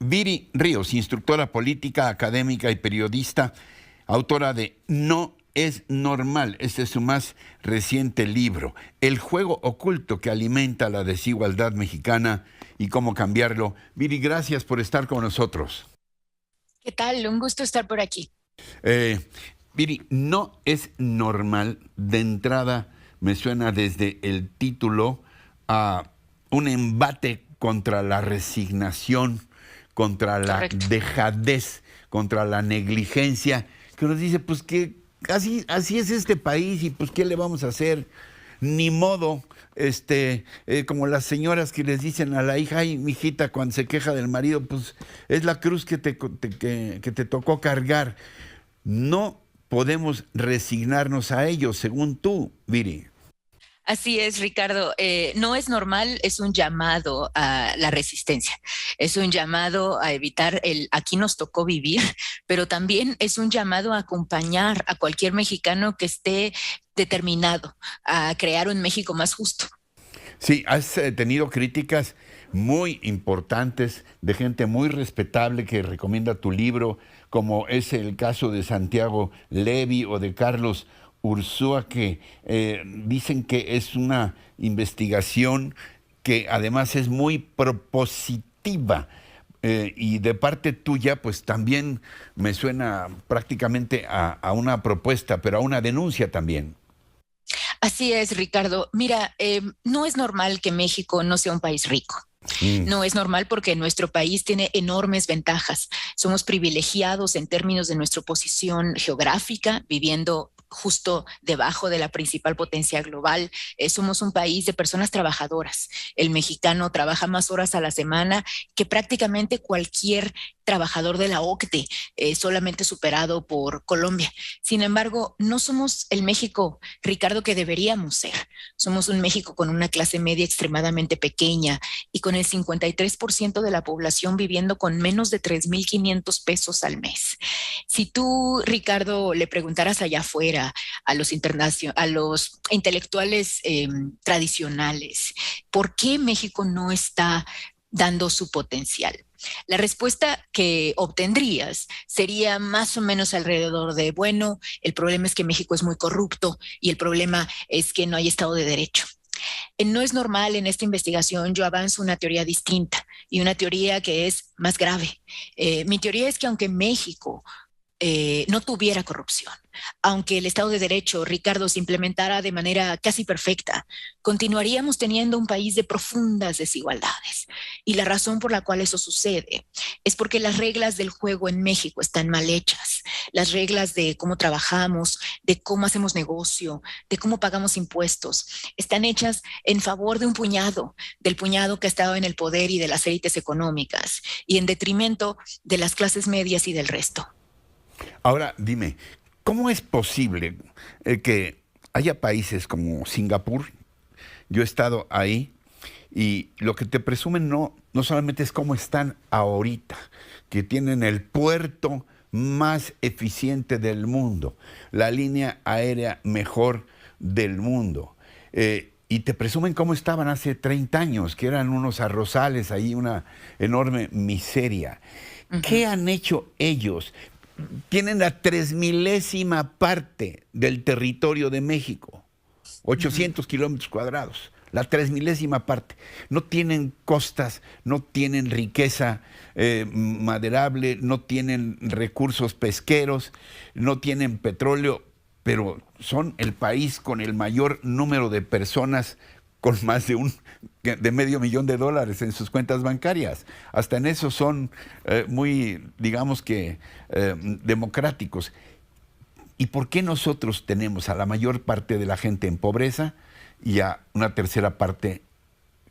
Viri Ríos, instructora política, académica y periodista, autora de No es normal. Este es su más reciente libro, El juego oculto que alimenta la desigualdad mexicana y cómo cambiarlo. Viri, gracias por estar con nosotros. ¿Qué tal? Un gusto estar por aquí. Eh, Viri, no es normal. De entrada me suena desde el título a un embate contra la resignación, contra la Correcto. dejadez, contra la negligencia, que nos dice, pues que así es este país y pues qué le vamos a hacer, ni modo, como las señoras que les dicen a la hija, ay, mijita, cuando se queja del marido, pues es la cruz que te tocó cargar. No podemos resignarnos a ello, según tú, Viri. Así es, Ricardo. No es normal, es un llamado a la resistencia, es un llamado a evitar el aquí nos tocó vivir, pero también es un llamado a acompañar a cualquier mexicano que esté determinado a crear un México más justo. Sí, has tenido críticas muy importantes de gente muy respetable que recomienda tu libro, como es el caso de Santiago Levy o de Carlos Ursúa, que dicen que es una investigación que además es muy propositiva. Y de parte tuya, pues también me suena prácticamente a una propuesta, pero a una denuncia también. Así es, Ricardo. Mira, no es normal que México no sea un país rico. Mm. No es normal porque nuestro país tiene enormes ventajas. Somos privilegiados en términos de nuestra posición geográfica, viviendo justo debajo de la principal potencia global. Somos un país de personas trabajadoras. El mexicano trabaja más horas a la semana que prácticamente cualquier trabajador de la OCDE, solamente superado por Colombia. Sin embargo, no somos el México, Ricardo, que deberíamos ser. Somos un México con una clase media extremadamente pequeña y con el 53% de la población viviendo con menos de 3,500 pesos al mes. Si tú, Ricardo, le preguntaras allá afuera a los intelectuales tradicionales, ¿por qué México no está dando su potencial? La respuesta que obtendrías sería más o menos alrededor de, bueno, el problema es que México es muy corrupto y el problema es que no hay Estado de Derecho. No es normal. En esta investigación yo avanzo una teoría distinta y una teoría que es más grave. Mi teoría es que aunque México no tuviera corrupción, aunque el Estado de Derecho, Ricardo, se implementara de manera casi perfecta, continuaríamos teniendo un país de profundas desigualdades. Y la razón por la cual eso sucede es porque las reglas del juego en México están mal hechas. Las reglas de cómo trabajamos, de cómo hacemos negocio, de cómo pagamos impuestos, están hechas en favor de un puñado, del puñado que ha estado en el poder y de las élites económicas, y en detrimento de las clases medias y del resto. Ahora, dime, ¿cómo es posible que haya países como Singapur? Yo he estado ahí y lo que te presumen no solamente es cómo están ahorita, que tienen el puerto más eficiente del mundo, la línea aérea mejor del mundo. Y te presumen cómo estaban hace 30 años, que eran unos arrozales ahí, una enorme miseria. Uh ¿Qué -huh. han hecho ellos? Tienen la 3.000ª parte del territorio de México, Uh -huh. 800 kilómetros cuadrados, la 3.000ª parte. No tienen costas, no tienen riqueza maderable, no tienen recursos pesqueros, no tienen petróleo, pero son el país con el mayor número de personas con más de $500,000 en sus cuentas bancarias. Hasta en eso son muy, digamos que, democráticos. ¿Y por qué nosotros tenemos a la mayor parte de la gente en pobreza y a una tercera parte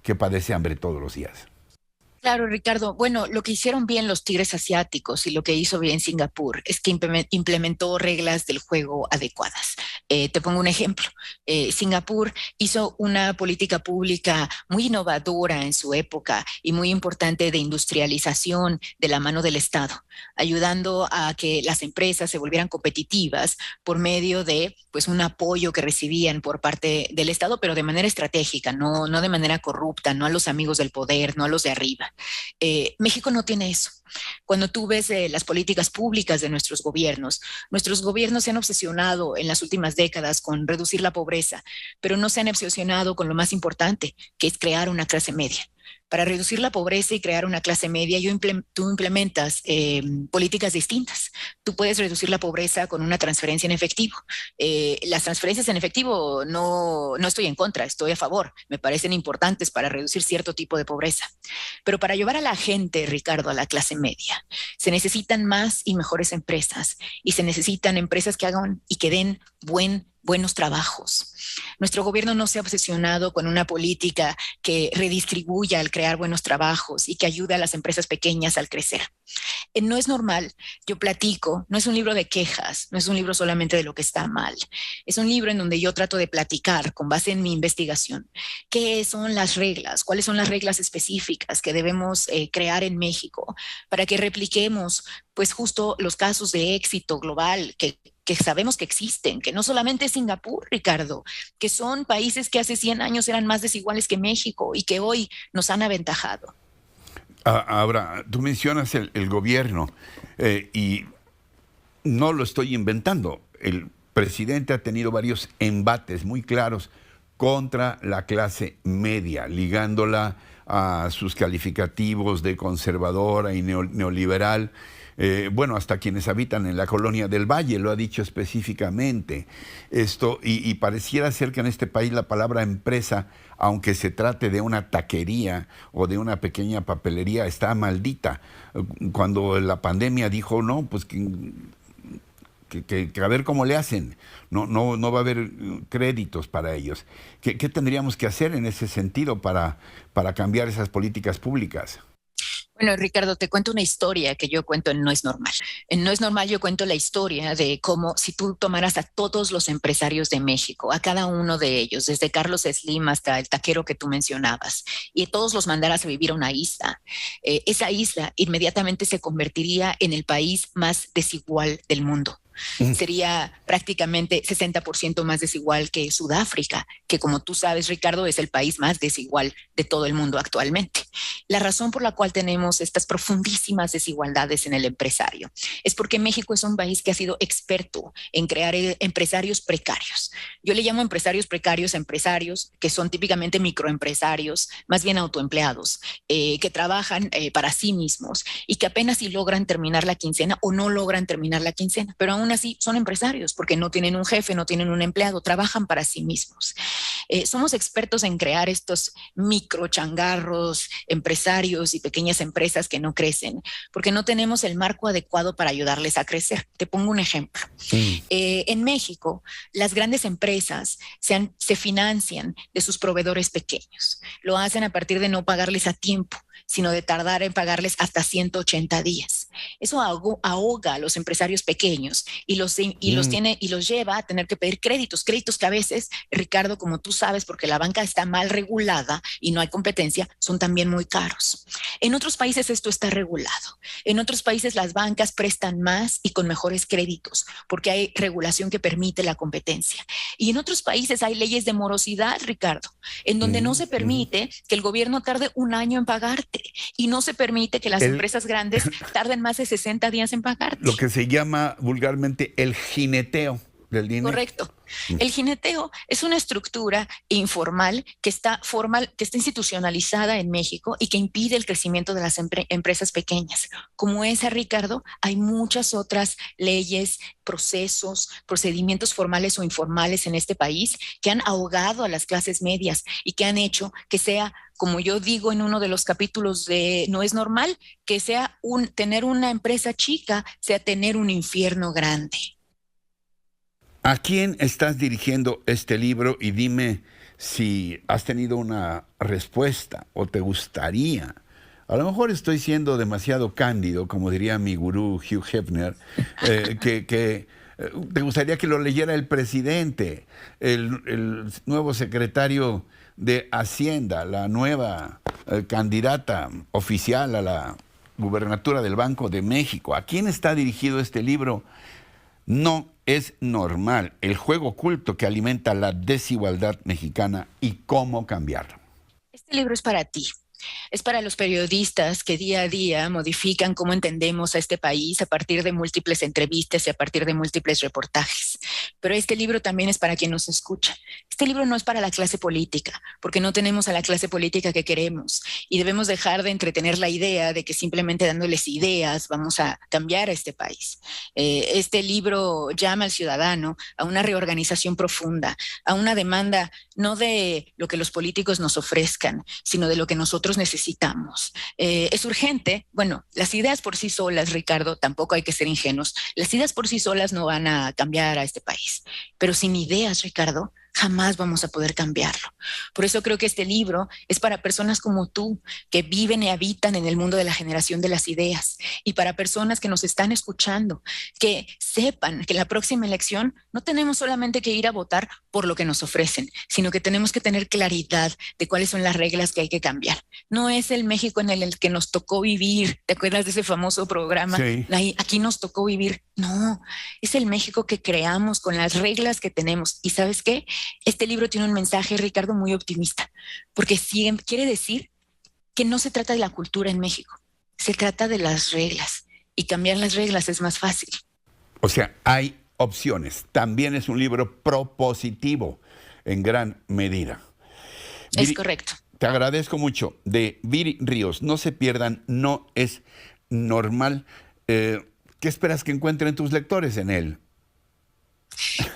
que padece hambre todos los días? Claro, Ricardo. Bueno, lo que hicieron bien los tigres asiáticos y lo que hizo bien Singapur es que implementó reglas del juego adecuadas. Te pongo un ejemplo. Singapur hizo una política pública muy innovadora en su época y muy importante de industrialización de la mano del Estado, ayudando a que las empresas se volvieran competitivas por medio de, pues, un apoyo que recibían por parte del Estado, pero de manera estratégica, no de manera corrupta, no a los amigos del poder, no a los de arriba. México no tiene eso. Cuando tú ves las políticas públicas de nuestros gobiernos se han obsesionado en las últimas décadas con reducir la pobreza, pero no se han obsesionado con lo más importante, que es crear una clase media. Para reducir la pobreza y crear una clase media, tú implementas políticas distintas. Tú puedes reducir la pobreza con una transferencia en efectivo. Las transferencias en efectivo no estoy en contra, estoy a favor. Me parecen importantes para reducir cierto tipo de pobreza. Pero para llevar a la gente, Ricardo, a la clase media, se necesitan más y mejores empresas y se necesitan empresas que hagan y que den buenos trabajos. Nuestro gobierno no se ha obsesionado con una política que redistribuya al crear buenos trabajos y que ayude a las empresas pequeñas al crecer. No es normal, yo platico, no es un libro de quejas, no es un libro solamente de lo que está mal, es un libro en donde yo trato de platicar con base en mi investigación qué son las reglas, cuáles son las reglas específicas que debemos crear en México para que repliquemos pues justo los casos de éxito global que sabemos que existen, que no solamente es Singapur, Ricardo, que son países que hace 100 años eran más desiguales que México y que hoy nos han aventajado. Ahora, tú mencionas el gobierno y no lo estoy inventando. El presidente ha tenido varios embates muy claros contra la clase media, ligándola a sus calificativos de conservadora y neoliberal. Bueno, hasta quienes habitan en la colonia del Valle lo ha dicho específicamente. Y pareciera ser que en este país la palabra empresa, aunque se trate de una taquería o de una pequeña papelería, está maldita. Cuando la pandemia dijo, no, pues que a ver cómo le hacen, no va a haber créditos para ellos. ¿Qué tendríamos que hacer en ese sentido para cambiar esas políticas públicas? Bueno, Ricardo, te cuento una historia que yo cuento en No es Normal. En No es Normal yo cuento la historia de cómo si tú tomaras a todos los empresarios de México, a cada uno de ellos, desde Carlos Slim hasta el taquero que tú mencionabas, y todos los mandaras a vivir a una isla, esa isla inmediatamente se convertiría en el país más desigual del mundo. Sería prácticamente 60% más desigual que Sudáfrica, que como tú sabes, Ricardo, es el país más desigual de todo el mundo actualmente. La razón por la cual tenemos estas profundísimas desigualdades en el empresario es porque México es un país que ha sido experto en crear empresarios precarios. Yo le llamo empresarios precarios a empresarios que son típicamente microempresarios, más bien autoempleados, que trabajan para sí mismos y que apenas si logran terminar la quincena o no logran terminar la quincena, pero aún así son empresarios porque no tienen un jefe, no tienen un empleado, trabajan para sí mismos. Somos expertos en crear estos microchangarros, empresarios y pequeñas empresas que no crecen porque no tenemos el marco adecuado para ayudarles a crecer. Te pongo un ejemplo. En México, las grandes empresas se financian de sus proveedores pequeños. Lo hacen a partir de no pagarles a tiempo, sino de tardar en pagarles hasta 180 días. Eso ahoga a los empresarios pequeños y los lleva a tener que pedir créditos que a veces, Ricardo, como tú sabes, porque la banca está mal regulada y no hay competencia, son también muy caros. En otros países esto está regulado. En otros países las bancas prestan más y con mejores créditos porque hay regulación que permite la competencia. Y en otros países hay leyes de morosidad, Ricardo, en donde no se permite que el gobierno tarde un año en pagarte y no se permite que las empresas grandes tarden más de 60 días en pagarte. Lo que se llama vulgarmente el jineteo del dinero. Correcto. El jineteo es una estructura informal que está institucionalizada en México y que impide el crecimiento de las empresas pequeñas. Como esa, Ricardo, hay muchas otras leyes, procesos, procedimientos formales o informales en este país que han ahogado a las clases medias y que han hecho que sea, como yo digo en uno de los capítulos de No es Normal, que sea tener una empresa chica, sea tener un infierno grande. ¿A quién estás dirigiendo este libro? Y dime si has tenido una respuesta o te gustaría. A lo mejor estoy siendo demasiado cándido, como diría mi gurú Hugh Hefner, que te gustaría que lo leyera el presidente, el nuevo secretario de Hacienda, la nueva candidata oficial a la gubernatura del Banco de México. ¿A quién está dirigido este libro? No es normal, el juego oculto que alimenta la desigualdad mexicana y cómo cambiarlo. Este libro es para ti. Es para los periodistas que día a día modifican cómo entendemos a este país a partir de múltiples entrevistas y a partir de múltiples reportajes. Pero este libro también es para quien nos escucha. Este libro no es para la clase política, porque no tenemos a la clase política que queremos y debemos dejar de entretener la idea de que simplemente dándoles ideas vamos a cambiar a este país. Este libro llama al ciudadano a una reorganización profunda, a una demanda no de lo que los políticos nos ofrezcan, sino de lo que nosotros necesitamos. Es urgente. Bueno, las ideas por sí solas, Ricardo, tampoco hay que ser ingenuos. Las ideas por sí solas no van a cambiar a este país. Pero sin ideas, Ricardo, jamás vamos a poder cambiarlo. Por eso creo que este libro es para personas como tú, que viven y habitan en el mundo de la generación de las ideas, y para personas que nos están escuchando, que sepan que la próxima elección no tenemos solamente que ir a votar por lo que nos ofrecen, sino que tenemos que tener claridad de cuáles son las reglas que hay que cambiar. No es el México en el que nos tocó vivir. ¿Te acuerdas de ese famoso programa? Sí. Aquí nos tocó vivir. No, es el México que creamos con las reglas que tenemos. ¿Y sabes qué? Este libro tiene un mensaje, Ricardo, muy optimista, porque quiere decir que no se trata de la cultura en México, se trata de las reglas, y cambiar las reglas es más fácil. O sea, hay opciones. También es un libro propositivo en gran medida. Es correcto. Te agradezco mucho. De Viri Ríos, no se pierdan, no es normal. ¿Qué esperas que encuentren tus lectores en él?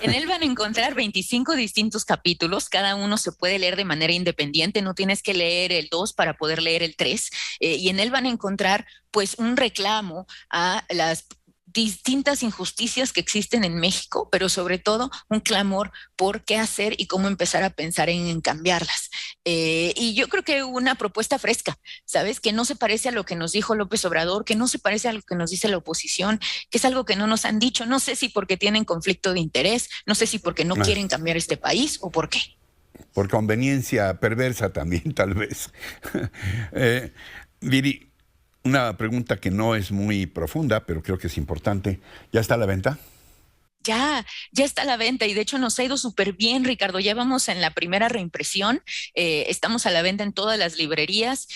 En él van a encontrar 25 distintos capítulos, cada uno se puede leer de manera independiente, no tienes que leer el 2 para poder leer el 3, y en él van a encontrar pues un reclamo a las distintas injusticias que existen en México, pero sobre todo un clamor por qué hacer y cómo empezar a pensar en cambiarlas. Y yo creo que una propuesta fresca, ¿sabes? Que no se parece a lo que nos dijo López Obrador, que no se parece a lo que nos dice la oposición, que es algo que no nos han dicho. No sé si porque tienen conflicto de interés, no sé si porque no quieren cambiar este país o por qué. Por conveniencia perversa también, tal vez. Viri, una pregunta que no es muy profunda, pero creo que es importante. ¿Ya está a la venta? Ya está a la venta, y de hecho nos ha ido súper bien, Ricardo. Ya vamos en la primera reimpresión. Estamos a la venta en todas las librerías,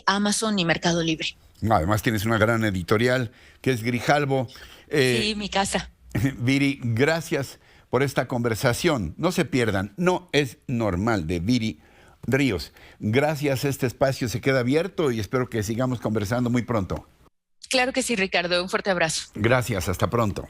Amazon y Mercado Libre. Además tienes una gran editorial que es Grijalbo. Sí, mi casa. Viri, gracias por esta conversación. No se pierdan, no es normal, de Viri Ríos. Gracias, este espacio se queda abierto y espero que sigamos conversando muy pronto. Claro que sí, Ricardo. Un fuerte abrazo. Gracias, hasta pronto.